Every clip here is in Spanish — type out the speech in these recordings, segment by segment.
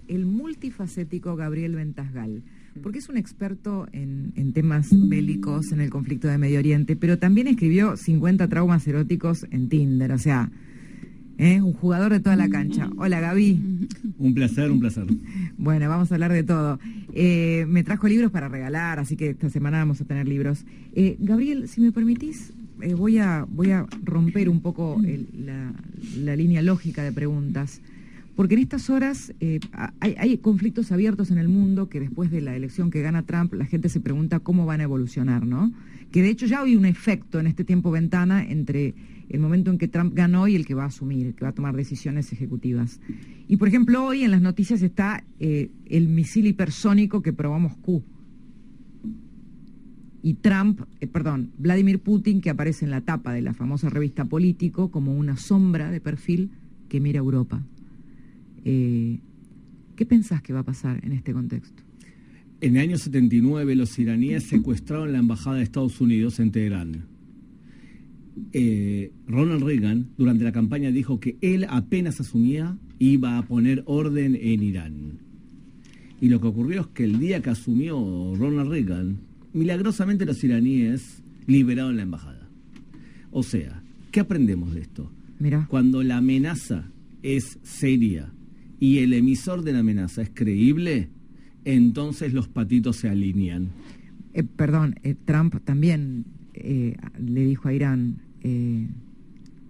el multifacético Gabriel Ventasgal, porque es un experto en temas bélicos, en el conflicto de Medio Oriente, pero también escribió 50 traumas eróticos en Tinder, o sea, un jugador de toda la cancha. Hola, Gaby. Un placer, un placer. Bueno, vamos a hablar de todo. Me trajo libros para regalar, así que esta semana vamos a tener libros. Gabriel, si me permitís, voy a romper un poco la línea lógica de preguntas, porque en estas horas hay conflictos abiertos en el mundo que después de la elección que gana Trump, la gente se pregunta cómo van a evolucionar, ¿no? Que de hecho ya hay un efecto en este tiempo ventana entre el momento en que Trump ganó y el que va a asumir, que va a tomar decisiones ejecutivas. Y por ejemplo, hoy en las noticias está el misil hipersónico que probó Moscú. Y Vladimir Putin, que aparece en la tapa de la famosa revista Político como una sombra de perfil que mira a Europa. ¿Qué pensás que va a pasar en este contexto? En el año 79 los iraníes secuestraron la embajada de Estados Unidos en Teherán. Ronald Reagan durante la campaña dijo que él apenas asumía iba a poner orden en Irán. Y lo que ocurrió es que el día que asumió Ronald Reagan, milagrosamente los iraníes liberaron la embajada. O sea, ¿qué aprendemos de esto? Mirá. Cuando la amenaza es seria y el emisor de la amenaza es creíble, entonces los patitos se alinean. Trump también le dijo a Irán,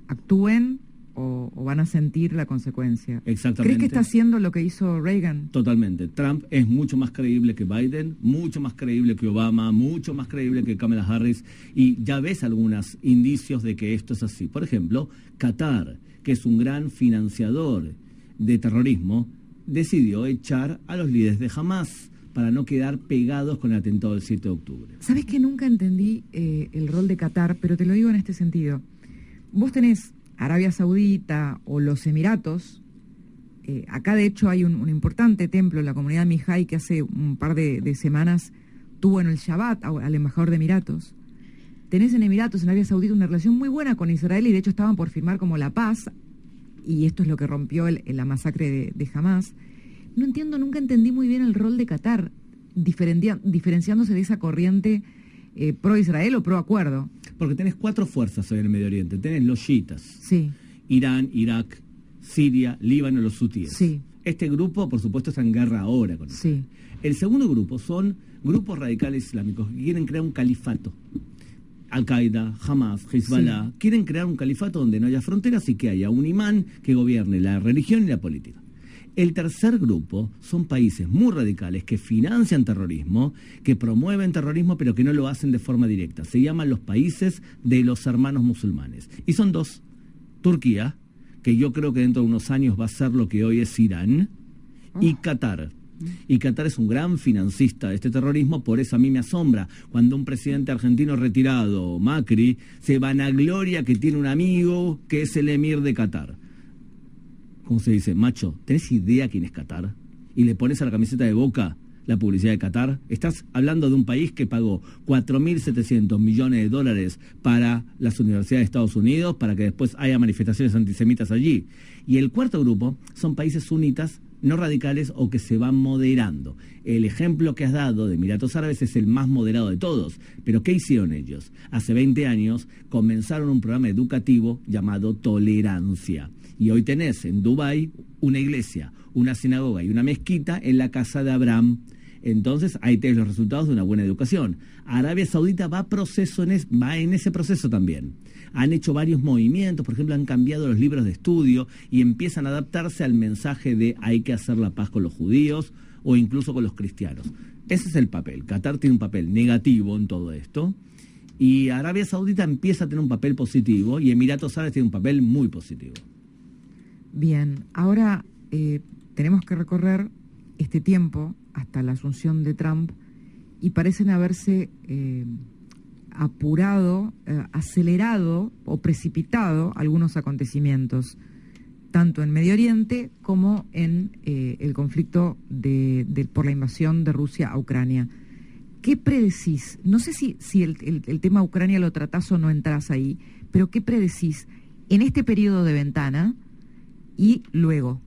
actúen o van a sentir la consecuencia. Exactamente. ¿Crees que está haciendo lo que hizo Reagan? Totalmente. Trump es mucho más creíble que Biden, mucho más creíble que Obama, mucho más creíble que Kamala Harris, y ya ves algunos indicios de que esto es así. Por ejemplo, Qatar, que es un gran financiador de terrorismo, decidió echar a los líderes de Hamas para no quedar pegados con el atentado del 7 de octubre. ¿Sabes que nunca entendí el rol de Qatar? Pero te lo digo en este sentido. Vos tenés Arabia Saudita o los Emiratos. Acá, de hecho, hay un importante templo, la comunidad Mihai, que hace un par de semanas tuvo en el Shabbat al embajador de Emiratos. Tenés en Emiratos, en Arabia Saudita, una relación muy buena con Israel y, de hecho, estaban por firmar como la paz. Y esto es lo que rompió la masacre de Hamas. No entiendo, nunca entendí muy bien el rol de Qatar, diferenciándose de esa corriente pro-Israel o pro-acuerdo. Porque tenés 4 fuerzas hoy en el Medio Oriente. Tenés los chiitas, sí, Irán, Irak, Siria, Líbano, los hutíes. Sí. Este grupo, por supuesto, está en guerra ahora con Israel. Sí. El segundo grupo son grupos radicales islámicos que quieren crear un califato. Al-Qaeda, Hamas, Hezbollah, sí, quieren crear un califato donde no haya fronteras y que haya un imán que gobierne la religión y la política. El tercer grupo son países muy radicales que financian terrorismo, que promueven terrorismo, pero que no lo hacen de forma directa. Se llaman los países de los hermanos musulmanes. Y son 2. Turquía, que yo creo que dentro de unos años va a ser lo que hoy es Irán, y Qatar. Y Qatar es un gran financista de este terrorismo, por eso a mí me asombra cuando un presidente argentino retirado, Macri, se vanagloria que tiene un amigo que es el emir de Qatar. ¿Cómo se dice? Macho, ¿tenés idea quién es Qatar? Y le pones a la camiseta de Boca la publicidad de Qatar. Estás hablando de un país que pagó 4.700 millones de dólares para las universidades de Estados Unidos, para que después haya manifestaciones antisemitas allí. Y el cuarto grupo son países sunitas, no radicales o que se van moderando. El ejemplo que has dado de Emiratos Árabes es el más moderado de todos. Pero ¿qué hicieron ellos? Hace 20 años comenzaron un programa educativo llamado Tolerancia. Y hoy tenés en Dubái una iglesia, una sinagoga y una mezquita en la casa de Abraham. Entonces ahí tenés los resultados de una buena educación. Arabia Saudita va en ese proceso también. Han hecho varios movimientos, por ejemplo, han cambiado los libros de estudio y empiezan a adaptarse al mensaje de hay que hacer la paz con los judíos o incluso con los cristianos. Ese es el papel. Qatar tiene un papel negativo en todo esto y Arabia Saudita empieza a tener un papel positivo y Emiratos Árabes tiene un papel muy positivo. Bien, ahora tenemos que recorrer este tiempo hasta la asunción de Trump y parecen haberse apurado, acelerado o precipitado algunos acontecimientos, tanto en Medio Oriente como en el conflicto por la invasión de Rusia a Ucrania. ¿Qué predecís? No sé si el tema Ucrania lo tratás o no entrás ahí, pero ¿qué predecís en este periodo de ventana y luego?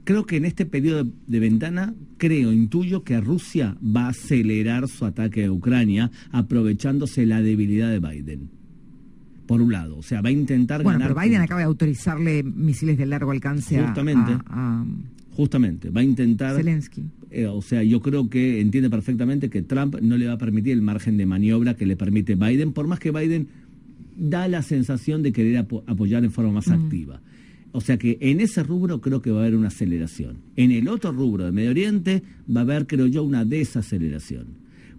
Creo que en este periodo de ventana, intuyo que Rusia va a acelerar su ataque a Ucrania, aprovechándose la debilidad de Biden. Por un lado, o sea, va a intentar ganar... Bueno, pero Biden acaba de autorizarle misiles de largo alcance Justamente, va a intentar... Zelensky. O sea, yo creo que entiende perfectamente que Trump no le va a permitir el margen de maniobra que le permite Biden, por más que Biden da la sensación de querer apoyar en forma más activa. O sea que en ese rubro creo que va a haber una aceleración. En el otro rubro de Medio Oriente va a haber, creo yo, una desaceleración.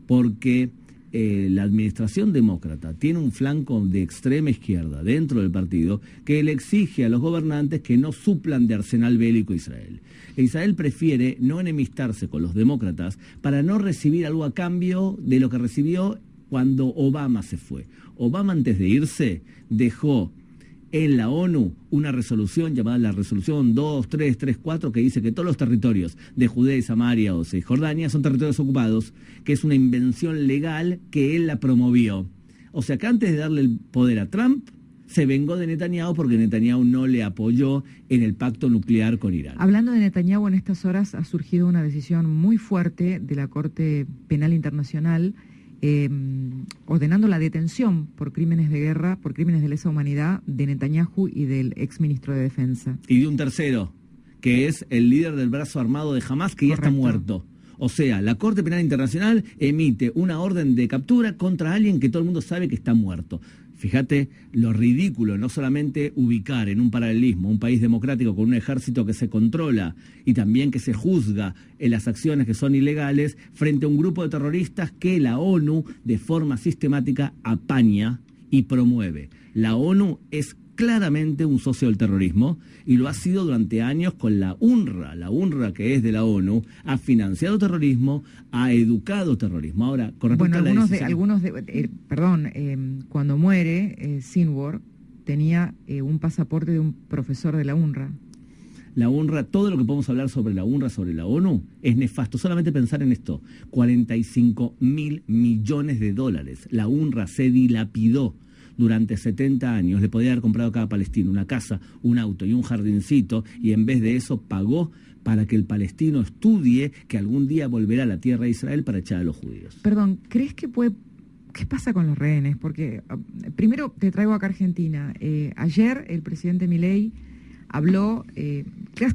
Porque la administración demócrata tiene un flanco de extrema izquierda dentro del partido que le exige a los gobernantes que no suplan de arsenal bélico a Israel. Israel prefiere no enemistarse con los demócratas para no recibir algo a cambio de lo que recibió cuando Obama se fue. Obama, antes de irse, dejó en la ONU una resolución llamada la resolución 2334 que dice que todos los territorios de Judea y Samaria o Cisjordania son territorios ocupados, que es una invención legal que él la promovió. O sea que antes de darle el poder a Trump, se vengó de Netanyahu porque Netanyahu no le apoyó en el pacto nuclear con Irán. Hablando de Netanyahu, en estas horas ha surgido una decisión muy fuerte de la Corte Penal Internacional ordenando la detención por crímenes de guerra, por crímenes de lesa humanidad de Netanyahu y del exministro de Defensa. Y de un tercero, que es el líder del brazo armado de Hamas, que ya está muerto. O sea, la Corte Penal Internacional emite una orden de captura contra alguien que todo el mundo sabe que está muerto. Fíjate lo ridículo, no solamente ubicar en un paralelismo un país democrático con un ejército que se controla y también que se juzga en las acciones que son ilegales frente a un grupo de terroristas que la ONU de forma sistemática apaña y promueve. La ONU es claramente un socio del terrorismo y lo ha sido durante años con la UNRWA que es de la ONU, ha financiado terrorismo, ha educado terrorismo. Ahora, con respecto a la decisión... cuando muere Sinwar tenía un pasaporte de un profesor de la UNRWA. La UNRWA, todo lo que podemos hablar sobre la UNRWA, sobre la ONU, es nefasto. Solamente pensar en esto, 45.000 millones de dólares. La UNRWA se dilapidó durante 70 años. Le podía haber comprado a cada palestino una casa, un auto y un jardincito, y en vez de eso pagó para que el palestino estudie que algún día volverá a la tierra de Israel para echar a los judíos. Perdón, ¿crees que puede... ¿Qué pasa con los rehenes? Porque primero te traigo acá a Argentina. Ayer el presidente Milei habló,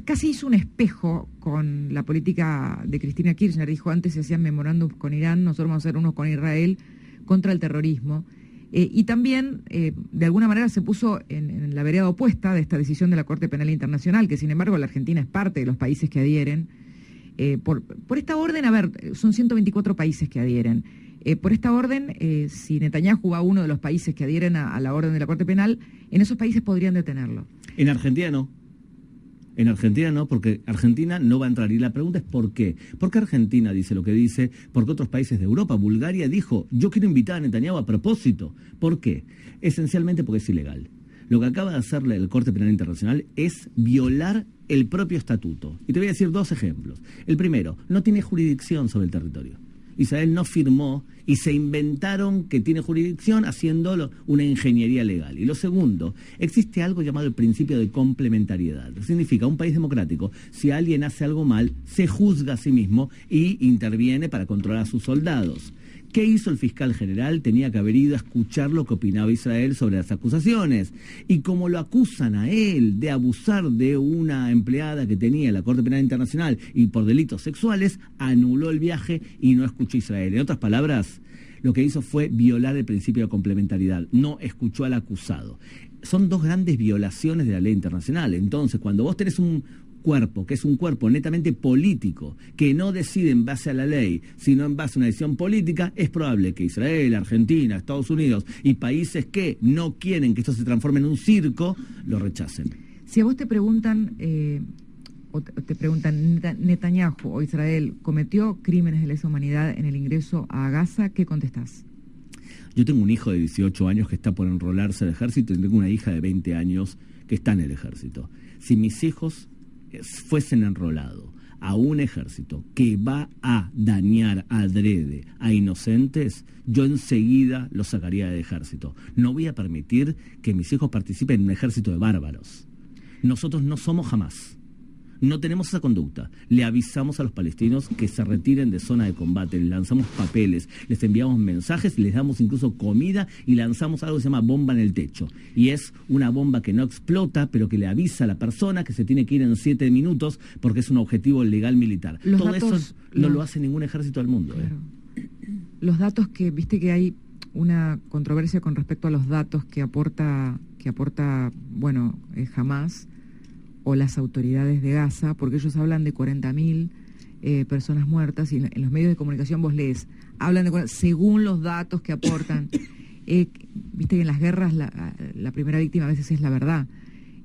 casi hizo un espejo con la política de Cristina Kirchner. Dijo, antes se hacían memorándums con Irán, nosotros vamos a hacer unos con Israel contra el terrorismo. Y también, de alguna manera, se puso en la vereda opuesta de esta decisión de la Corte Penal Internacional, que sin embargo la Argentina es parte de los países que adhieren. Por esta orden, a ver, son 124 países que adhieren. Por esta orden, si Netanyahu va a uno de los países que adhieren a la orden de la Corte Penal, en esos países podrían detenerlo. En Argentina no. En Argentina no, porque Argentina no va a entrar. Y la pregunta es ¿por qué? ¿Por qué Argentina dice lo que dice? Porque otros países de Europa, Bulgaria dijo, yo quiero invitar a Netanyahu a propósito. ¿Por qué? Esencialmente porque es ilegal. Lo que acaba de hacer la Corte Penal Internacional es violar el propio estatuto. Y te voy a decir dos ejemplos. El primero, no tiene jurisdicción sobre el territorio. Israel no firmó y se inventaron que tiene jurisdicción haciéndolo una ingeniería legal. Y lo segundo, existe algo llamado el principio de complementariedad. Significa, un país democrático, si alguien hace algo mal, se juzga a sí mismo y interviene para controlar a sus soldados. ¿Qué hizo el fiscal general? Tenía que haber ido a escuchar lo que opinaba Israel sobre las acusaciones. Y como lo acusan a él de abusar de una empleada que tenía la Corte Penal Internacional y por delitos sexuales, anuló el viaje y no escuchó a Israel. En otras palabras, lo que hizo fue violar el principio de complementariedad. No escuchó al acusado. Son dos grandes violaciones de la ley internacional. Entonces, cuando vos tenés un cuerpo, que es un cuerpo netamente político, que no decide en base a la ley, sino en base a una decisión política, es probable que Israel, Argentina, Estados Unidos y países que no quieren que esto se transforme en un circo, lo rechacen. Si a vos te preguntan, Netanyahu o Israel cometió crímenes de lesa humanidad en el ingreso a Gaza, ¿qué contestás? Yo tengo un hijo de 18 años que está por enrolarse al ejército y tengo una hija de 20 años que está en el ejército. Si mis hijos fuesen enrolados a un ejército que va a dañar adrede a inocentes, yo enseguida los sacaría del ejército. No voy a permitir que mis hijos participen en un ejército de bárbaros. Nosotros no somos Hamas. No tenemos esa conducta. Le avisamos a los palestinos que se retiren de zona de combate, les lanzamos papeles, les enviamos mensajes, les damos incluso comida y lanzamos algo que se llama bomba en el techo. Y es una bomba que no explota, pero que le avisa a la persona que se tiene que ir en 7 minutos porque es un objetivo legal militar. Todo eso no lo hace ningún ejército del mundo. Claro. Los datos que, viste que hay una controversia con respecto a los datos que aporta bueno, Hamás o las autoridades de Gaza, porque ellos hablan de 40.000 personas muertas y en los medios de comunicación vos lees, hablan de según los datos que aportan. Viste que en las guerras la primera víctima a veces es la verdad.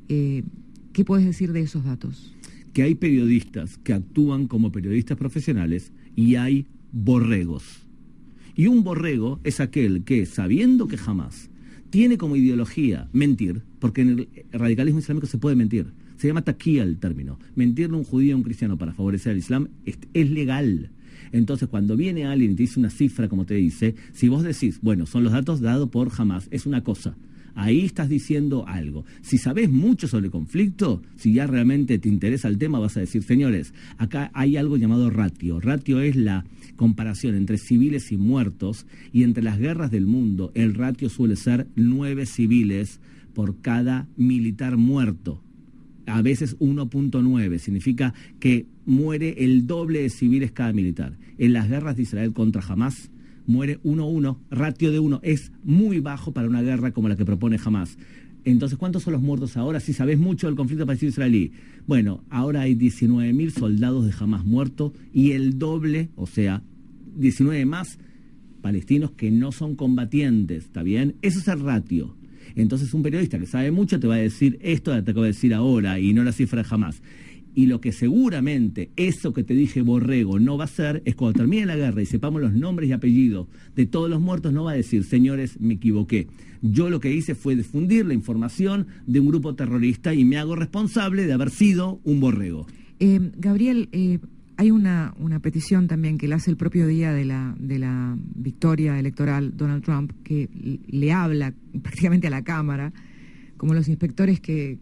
¿Qué puedes decir de esos datos? Que hay periodistas que actúan como periodistas profesionales y hay borregos. Y un borrego es aquel que, sabiendo que jamás tiene como ideología mentir, porque en el radicalismo islámico se puede mentir, se llama taquía el término, mentirle a un judío o a un cristiano para favorecer al Islam es legal. Entonces, cuando viene alguien y te dice una cifra, como te dice, si vos decís, bueno, son los datos dados por Hamás, es una cosa. Ahí estás diciendo algo. Si sabés mucho sobre el conflicto, si ya realmente te interesa el tema, vas a decir, señores, acá hay algo llamado ratio. Ratio es la comparación entre civiles y muertos, y entre las guerras del mundo, el ratio suele ser 9 civiles por cada militar muerto. A veces 1.9, significa que muere el doble de civiles cada militar. En las guerras de Israel contra Hamás, muere 1-1, ratio de 1, es muy bajo para una guerra como la que propone Hamás. Entonces, ¿cuántos son los muertos ahora? Si sabés mucho del conflicto palestino-israelí. Bueno, ahora hay 19.000 soldados de Hamás muertos y el doble, o sea, 19 más palestinos que no son combatientes, ¿está bien? Eso es el ratio. Entonces, un periodista que sabe mucho te va a decir esto que te acabo de decir ahora y no la cifra de Hamás. Y lo que seguramente, eso que te dije, borrego, no va a hacer, es cuando termine la guerra y sepamos los nombres y apellidos de todos los muertos, no va a decir, señores, me equivoqué. Yo lo que hice fue difundir la información de un grupo terrorista y me hago responsable de haber sido un borrego. Gabriel, hay una petición también que le hace el propio día de la victoria electoral Donald Trump, que le habla prácticamente a la Cámara, como los inspectores que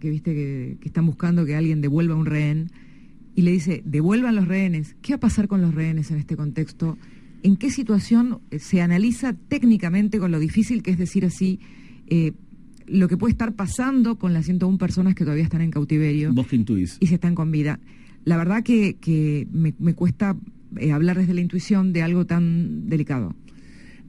están buscando que alguien devuelva un rehén, y le dice, devuelvan los rehenes. ¿Qué va a pasar con los rehenes en este contexto? ¿En qué situación se analiza técnicamente, con lo difícil que es decir así, lo que puede estar pasando con las 101 personas que todavía están en cautiverio? ¿Vos qué intuís? Y se están con vida. La verdad que me cuesta hablar desde la intuición de algo tan delicado.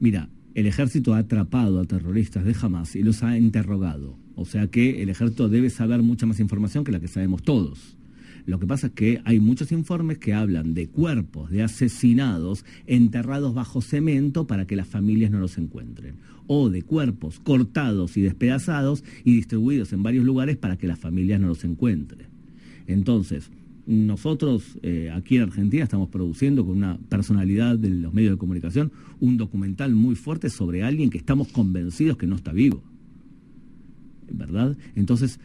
Mira, el ejército ha atrapado a terroristas de Hamás y los ha interrogado. O sea que el ejército debe saber mucha más información que la que sabemos todos. Lo que pasa es que hay muchos informes que hablan de cuerpos de asesinados enterrados bajo cemento para que las familias no los encuentren. O de cuerpos cortados y despedazados y distribuidos en varios lugares para que las familias no los encuentren. Entonces, nosotros aquí en Argentina estamos produciendo con una personalidad de los medios de comunicación un documental muy fuerte sobre alguien que estamos convencidos que no está vivo. ¿Verdad? Entonces,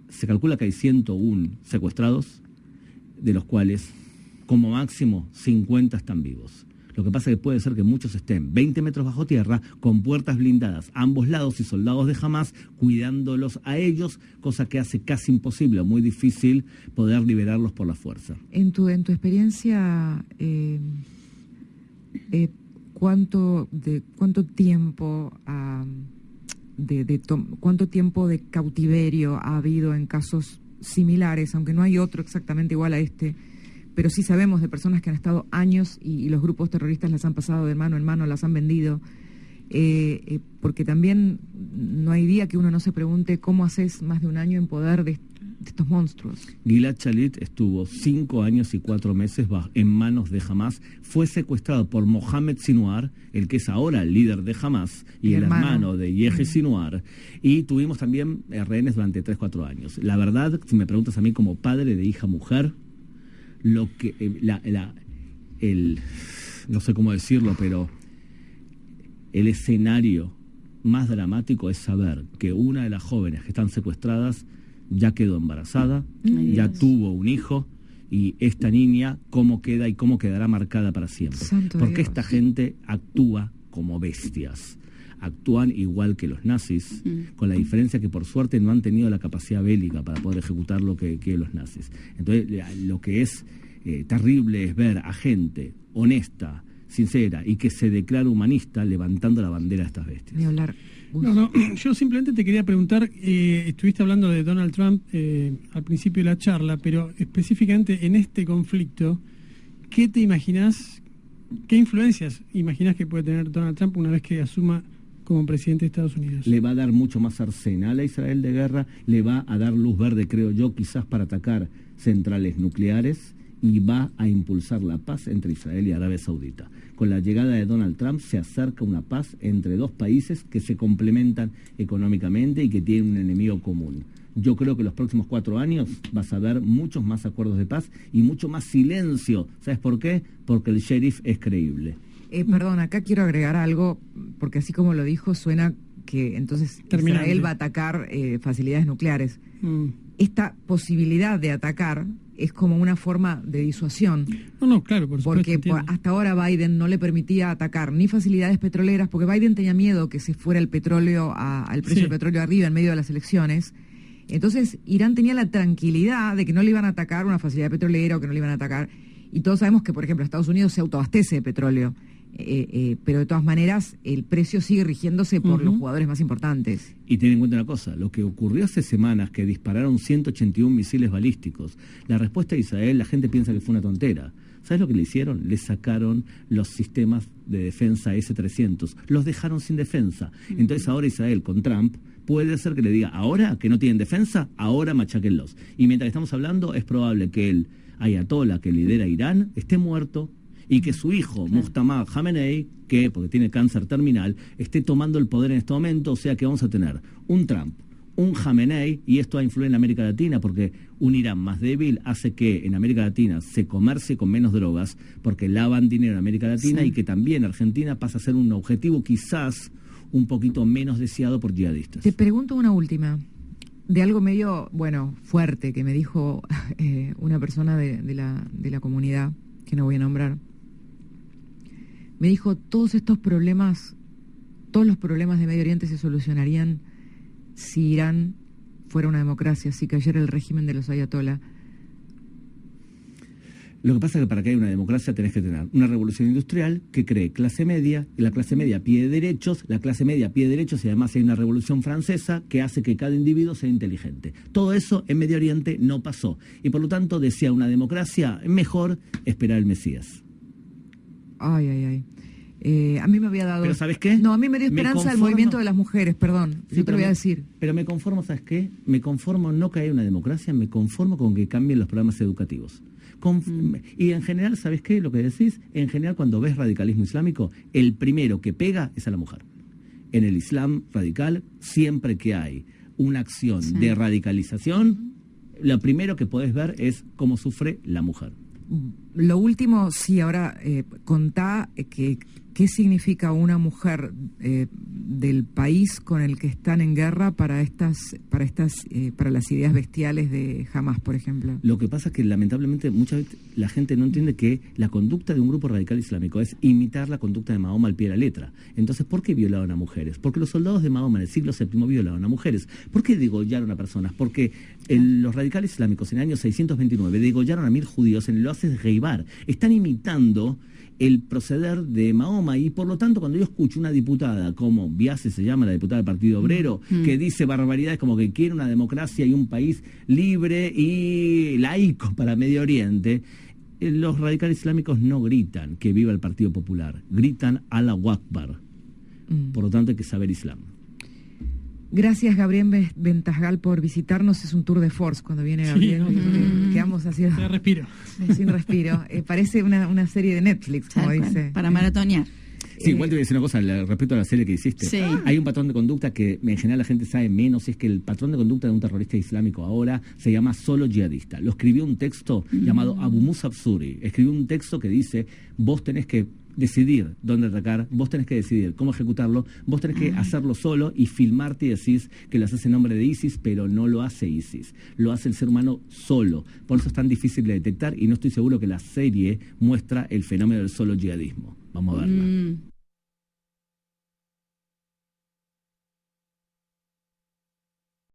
se calcula que hay 101 secuestrados, de los cuales, como máximo, 50 están vivos. Lo que pasa es que puede ser que muchos estén 20 metros bajo tierra, con puertas blindadas a ambos lados y soldados de Hamás cuidándolos a ellos, cosa que hace casi imposible o muy difícil poder liberarlos por la fuerza. En tu experiencia, ¿cuánto tiempo... ¿cuánto tiempo de cautiverio ha habido en casos similares, aunque no hay otro exactamente igual a este, pero sí sabemos de personas que han estado años y los grupos terroristas las han pasado de mano en mano, las han vendido, porque también no hay día que uno no se pregunte cómo haces más de un año en poder de estos monstruos? Gilad Shalit estuvo 5 años y 4 meses en manos de Hamás. Fue secuestrado por Mohamed Sinwar, el que es ahora el líder de Hamás y el hermano de Yehia Sinwar. Y tuvimos también rehenes durante 3-4 años. La verdad, si me preguntas a mí como padre de hija mujer, lo que no sé cómo decirlo, pero el escenario más dramático es saber que una de las jóvenes que están secuestradas ya quedó embarazada, ya tuvo un hijo, y esta niña cómo queda y cómo quedará marcada para siempre. Santo Porque Dios. esta gente actúa como bestias. actúan igual que los nazis, con la diferencia que por suerte no han tenido la capacidad bélica para poder ejecutar lo que los nazis. Entonces, lo que es terrible es ver a gente honesta, sincera y que se declara humanista levantando la bandera de estas bestias. Ni hablar. No, yo simplemente te quería preguntar, estuviste hablando de Donald Trump al principio de la charla, pero específicamente en este conflicto, ¿qué te imaginás, qué influencias imaginás que puede tener Donald Trump una vez que asuma como presidente de Estados Unidos? Le va a dar mucho más arsenal a Israel de guerra, le va a dar luz verde, creo yo, quizás para atacar centrales nucleares, y va a impulsar la paz entre Israel y Arabia Saudita. Con la llegada de Donald Trump se acerca una paz entre dos países que se complementan económicamente y que tienen un enemigo común. Yo creo que los próximos 4 años vas a ver muchos más acuerdos de paz y mucho más silencio. ¿Sabes por qué? Porque el sheriff es creíble. Perdón, acá quiero agregar algo, porque así como lo dijo, suena que entonces Israel va a atacar facilidades nucleares. Esta posibilidad de atacar es como una forma de disuasión. No, claro, por supuesto. Porque hasta ahora Biden no le permitía atacar ni facilidades petroleras, porque Biden tenía miedo que se fuera el petróleo, al precio del petróleo arriba en medio de las elecciones. Entonces, Irán tenía la tranquilidad de que no le iban a atacar una facilidad petrolera o que no le iban a atacar. Y todos sabemos que, por ejemplo, Estados Unidos se autoabastece de petróleo. Pero de todas maneras el precio sigue rigiéndose por los jugadores más importantes. Y ten en cuenta una cosa, lo que ocurrió hace semanas, que dispararon 181 misiles balísticos, la respuesta de Israel, la gente piensa que fue una tontera. ¿Sabes lo que le hicieron? Le sacaron los sistemas de defensa S-300, los dejaron sin defensa. Entonces ahora Israel con Trump puede ser que le diga, ahora que no tienen defensa, ahora macháquenlos. Y mientras estamos hablando, es probable que el ayatollah que lidera Irán esté muerto, y que su hijo, Muqtada Khamenei, que porque tiene cáncer terminal, esté tomando el poder en este momento. O sea que vamos a tener un Trump, un Khamenei, y esto va a influir en América Latina, porque un Irán más débil hace que en América Latina se comercie con menos drogas, porque lavan dinero en América Latina, y que también Argentina pasa a ser un objetivo quizás un poquito menos deseado por yihadistas. Te pregunto una última, de algo medio, fuerte, que me dijo una persona de la comunidad, que no voy a nombrar. Me dijo, todos los problemas de Medio Oriente se solucionarían si Irán fuera una democracia, si cayera el régimen de los ayatollah. Lo que pasa es que para que haya una democracia tenés que tener una revolución industrial que cree clase media, y la clase media pide derechos, y además hay una revolución francesa que hace que cada individuo sea inteligente. Todo eso en Medio Oriente no pasó, y por lo tanto decía una democracia, mejor esperar el Mesías. Ay. A mí me había dado... ¿Pero sabes qué? No, a mí me dio esperanza el movimiento de las mujeres, perdón. Sí, yo te lo voy a decir. Pero me conformo, ¿sabes qué? Me conformo no que haya una democracia, me conformo con que cambien los programas educativos. Y en general, ¿sabes qué? Lo que decís, en general cuando ves radicalismo islámico, el primero que pega es a la mujer. En el Islam radical, siempre que hay una acción de radicalización, lo primero que podés ver es cómo sufre la mujer. Lo último, sí, ahora contá qué significa una mujer del país con el que están en guerra para las ideas bestiales de Hamas, por ejemplo. Lo que pasa es que lamentablemente muchas veces la gente no entiende que la conducta de un grupo radical islámico es imitar la conducta de Mahoma al pie de la letra. Entonces, ¿por qué violaron a mujeres? Porque los soldados de Mahoma en el siglo VII violaron a mujeres. ¿Por qué degollaron a personas? Porque los radicales islámicos en el año 629 degollaron a 1000 judíos en el oasis de Geibar. Están imitando el proceder de Mahoma, y por lo tanto cuando yo escucho una diputada como Biasi, se llama la diputada del Partido Obrero, que dice barbaridades como que quiere una democracia y un país libre y laico para Medio Oriente, los radicales islámicos no gritan que viva el Partido Popular, gritan Allahu Akbar. Por lo tanto hay que saber Islam. Gracias, Gabriel Ventasgal, por visitarnos. Es un tour de force cuando viene Gabriel. Quedamos así sin respiro. Parece una serie de Netflix, como dice. Para maratonear. Sí, igual te voy a decir una cosa respecto a la serie que hiciste. Sí. Hay un patrón de conducta que en general la gente sabe menos, es que el patrón de conducta de un terrorista islámico ahora se llama solo yihadista. Lo escribió un texto llamado Abu Musab Suri. Escribió un texto que dice, vos tenés que decidir dónde atacar, vos tenés que decidir cómo ejecutarlo, vos tenés que hacerlo solo y filmarte y decís que lo haces en nombre de ISIS, pero no lo hace ISIS, lo hace el ser humano solo. Por eso es tan difícil de detectar, y no estoy seguro que la serie muestra el fenómeno del solo yihadismo. Vamos a verla.